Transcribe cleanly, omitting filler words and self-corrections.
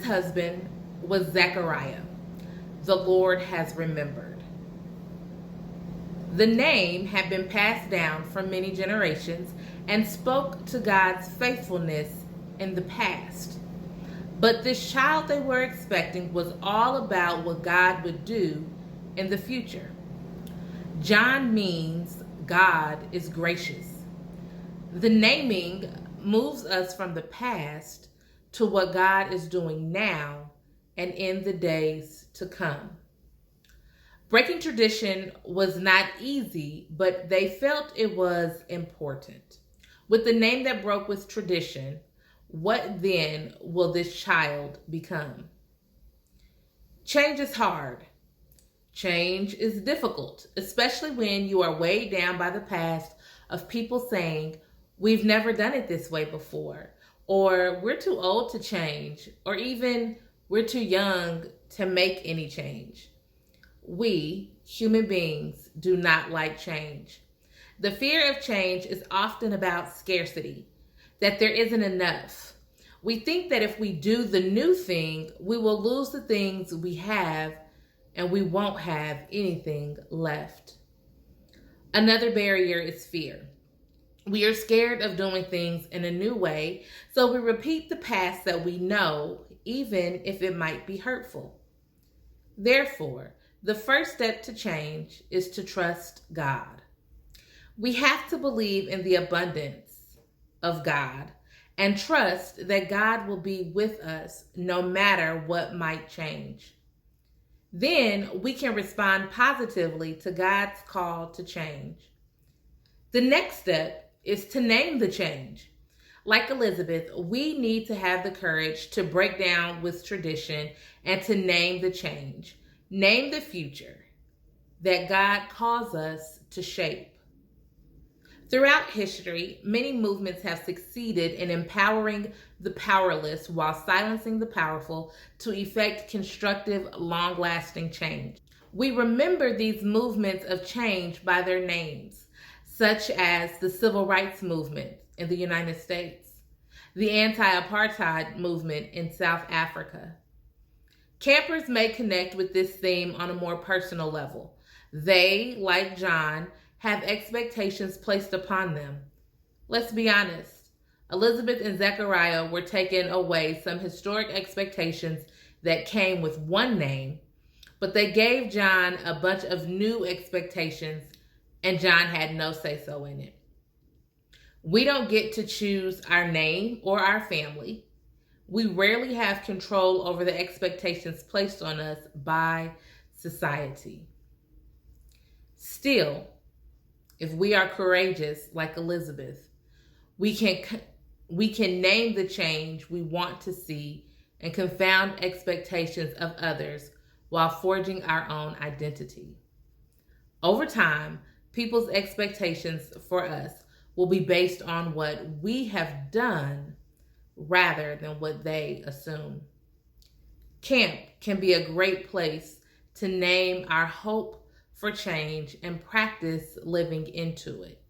husband was Zachariah. The Lord has remembered. The name had been passed down for many generations and spoke to God's faithfulness in the past. But this child they were expecting was all about what God would do in the future. John means God is gracious. The naming moves us from the past to what God is doing now and in the days to come. Breaking tradition was not easy, but they felt it was important. With the name that broke with tradition, what then will this child become? Change is hard. Change is difficult, especially when you are weighed down by the past of people saying, "We've never done it this way before," or "We're too old to change," or even "We're too young to make any change." We, human beings, do not like change. The fear of change is often about scarcity, that there isn't enough. We think that if we do the new thing, we will lose the things we have and we won't have anything left. Another barrier is fear. We are scared of doing things in a new way, so we repeat the past that we know, even if it might be hurtful. Therefore, the first step to change is to trust God. We have to believe in the abundance of God and trust that God will be with us no matter what might change. Then we can respond positively to God's call to change. The next step is to name the change. Like Elizabeth, we need to have the courage to break down with tradition and to name the change. Name the future that God calls us to shape. Throughout history, many movements have succeeded in empowering the powerless while silencing the powerful to effect constructive, long-lasting change. We remember these movements of change by their names, such as the Civil Rights Movement in the United States, the anti-apartheid movement in South Africa. Campers may connect with this theme on a more personal level. They, like John, have expectations placed upon them. Let's be honest. Elizabeth and Zachariah were taking away some historic expectations that came with one name, but they gave John a bunch of new expectations, and John had no say-so in it. We don't get to choose our name or our family. We rarely have control over the expectations placed on us by society. Still, if we are courageous like Elizabeth, we can name the change we want to see and confound expectations of others while forging our own identity. Over time, people's expectations for us will be based on what we have done rather than what they assume. Camp can be a great place to name our hope for change and practice living into it.